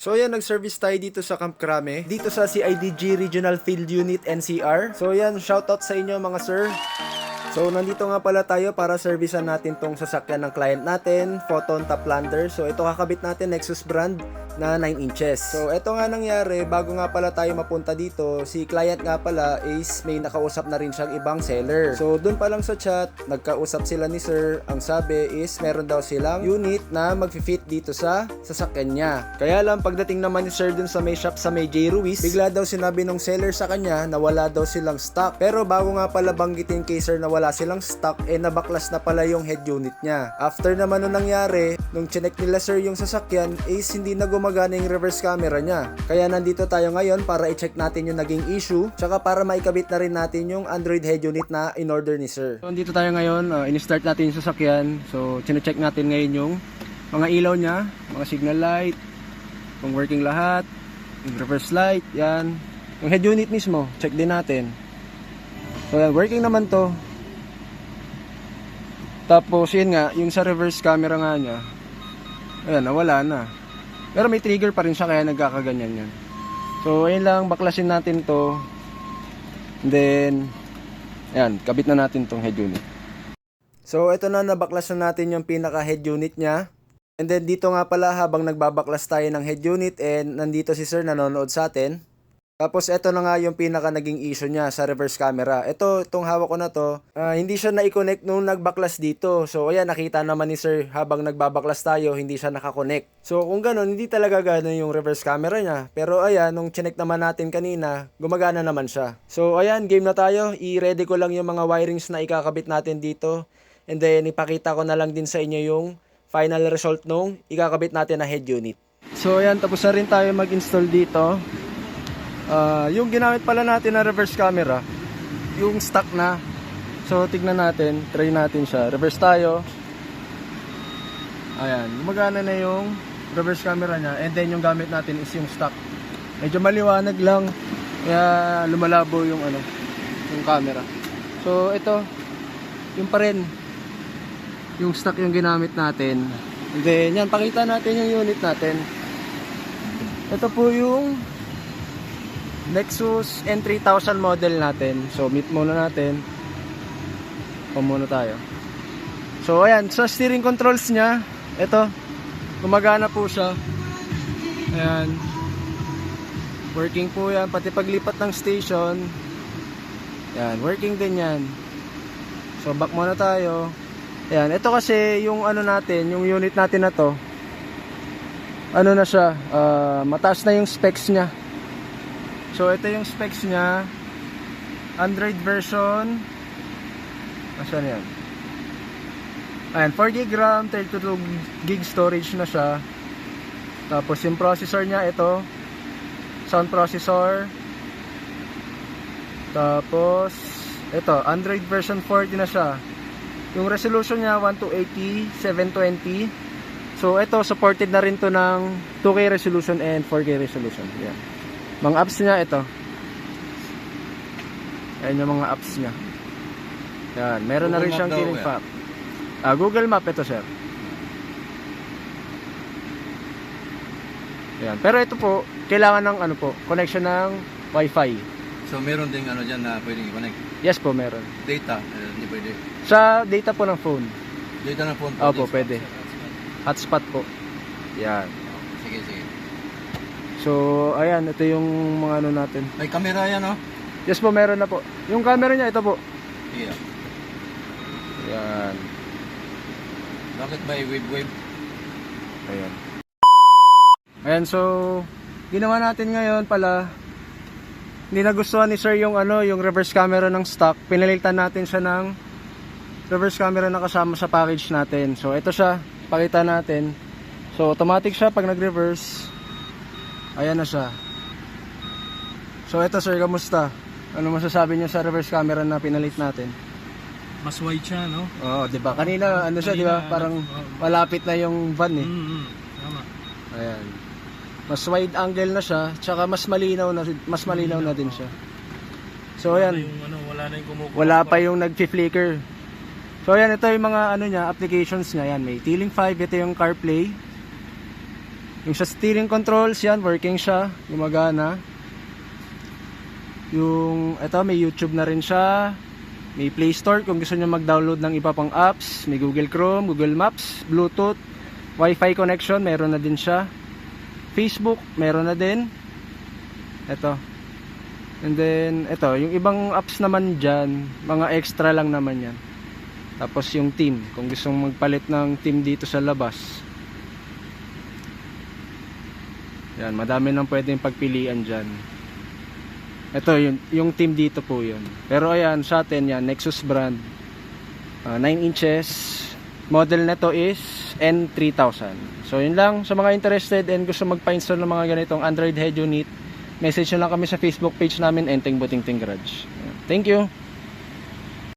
So yan, nag-service tayo dito sa Camp Crame, dito sa CIDG Regional Field Unit NCR. So yan, shoutout sa inyo mga sir. So nandito nga pala tayo para servicean natin tong sasakyan ng client natin, Photon Toplander. So ito kakabit natin, Nexus brand na 9 inches. So ito nga nangyari, bago nga pala tayo mapunta dito, si client nga pala is may nakausap na rin siyang ibang seller. So dun pa lang sa chat, nagkausap sila ni sir. Ang sabi is meron daw silang unit na mag-fit dito sa sasakyan niya. Kaya lang pagdating naman ni sir dun sa may shop sa may J. Ruiz, bigla daw sinabi nung seller sa kanya na wala daw silang stock. Pero bago nga pala banggitin kay sir na wala silang stock, nabaklas na pala yung head unit niya. After naman nung nangyari, nung chinek nila sir yung sasakyan, is hindi na gumagana yung reverse camera niya. Kaya nandito tayo ngayon para i-check natin yung naging issue, tsaka para maikabit na rin natin yung Android head unit na in-order ni sir. So nandito tayo ngayon, in-start natin yung sasakyan. So chine-check natin ngayon yung mga ilaw niya, mga signal light, kung working lahat, yung reverse light, yan. Yung head unit mismo, check din natin. So yan, working naman to. Tapos yun nga, yung sa reverse camera nga niya, ayan, nawala na. Pero may trigger pa rin siya kaya nagkakaganyan yan. So ayun lang, baklasin natin to. And then, ayan, kabit na natin tong head unit. So ito na, nabaklas na natin yung pinaka head unit niya. And then dito nga pala, habang nagbabaklas tayo ng head unit and nandito si sir nanonood sa atin. Tapos ito na nga yung pinaka naging issue niya sa reverse camera. Itong hawak ko na to, hindi siya na-connect nung nagbaklas dito. So ayan, nakita naman ni sir habang nagbabaklas tayo, hindi siya nakakonect. So kung gano'n, hindi talaga gano'n yung reverse camera niya. Pero ayan, nung chinek naman natin kanina, gumagana naman siya. So ayan, game na tayo. I-ready ko lang yung mga wirings na ikakabit natin dito. And then ipakita ko na lang din sa inyo yung final result nung ikakabit natin na head unit. So ayan, tapos na rin tayo mag-install dito. Yung ginamit pala natin na reverse camera, yung stock na. So tignan natin, try natin siya. Reverse tayo. Ayan, gumagana na yung reverse camera niya. And then yung gamit natin is yung stock. Medyo maliwanag lang, kaya lumalabo yung yung camera. So ito, yung pa rin, yung stock yung ginamit natin. And then yan, pakita natin yung unit natin. Ito po yung Nexus N3000 model natin. So meet muna natin. Muna tayo. So ayan, sa steering controls niya, ito, gumagana po siya. Ayan, working po yan. Pati paglipat ng station, ayan, working din yan. So back muna tayo. Ayan, ito kasi yung natin, yung unit natin na to, na siya, mataas na yung specs niya. So ito yung specs niya, Android version, asan yan? Ayan, 4GB RAM, 32GB storage na siya. Tapos yung processor niya, ito, sound processor. Tapos ito, Android version 40 na siya. Yung resolution niya 1280 720. So ito, supported na rin to ng 2K resolution and 4K resolution. Yan. Mga apps niya, ito. Ayan yung mga apps niya. Yan, meron Google na rin siyang killing map. Google Map ito, sir. Yan. Pero ito po, kailangan ng connection ng Wi-Fi. So meron ding dyan na pwedeng i-connect? Yes po, meron. Data, hindi pwede. Sa data po ng phone. Data ng phone? Opo, pwede. Hotspot po. Yan. Sige. So, ayan, ito yung mga natin. May camera yan, no? Yes po, meron na po. Yung camera niya, ito po. Yeah. Yan. Bakit ba i-wave? Ayan. Ayan, so, ginawa natin ngayon pala, hindi nagustuhan ni sir yung yung reverse camera ng stock. Pinalitan natin siya ng reverse camera na kasama sa package natin. So, ito siya. Pakita natin. So, automatic siya pag nag-reverse. Ayan na siya. So ito sir, kamusta? Ano masasabi niyo sa reverse camera na pinalit natin? Mas wide siya, no? Oo, 'di ba? Kanina siya, 'di ba? Parang malapit na yung van eh. Tama. Ayan. Mas wide angle na siya, tsaka mas malinaw na din siya. So ayan. Wala na yung kumukuha. Wala pa yung nag-flicker. So ayan, ito yung mga niya, applications niya. Ayan, may T-Link 5, ito yung CarPlay. Yung sa steering controls, yan, working siya, gumagana. Yung, ito, may YouTube na rin siya. May Play Store kung gusto nyo mag-download ng iba pang apps. May Google Chrome, Google Maps, Bluetooth, Wi-Fi connection, meron na din siya. Facebook, meron na din. Ito. And then, ito, yung ibang apps naman dyan, mga extra lang naman yan. Tapos yung team, kung gusto mong magpalit ng team dito sa labas. Yan, madami nang pwedeng pagpilian dyan. Ito, yung team dito po yun. Pero ayan, sa atin yan, Nexus brand. 9 inches. Model na to is N3000. So yun lang, sa mga interested and gusto magpa-install ng mga ganitong Android head unit, message nyo lang kami sa Facebook page namin, Enteng Butingting Garage. Thank you!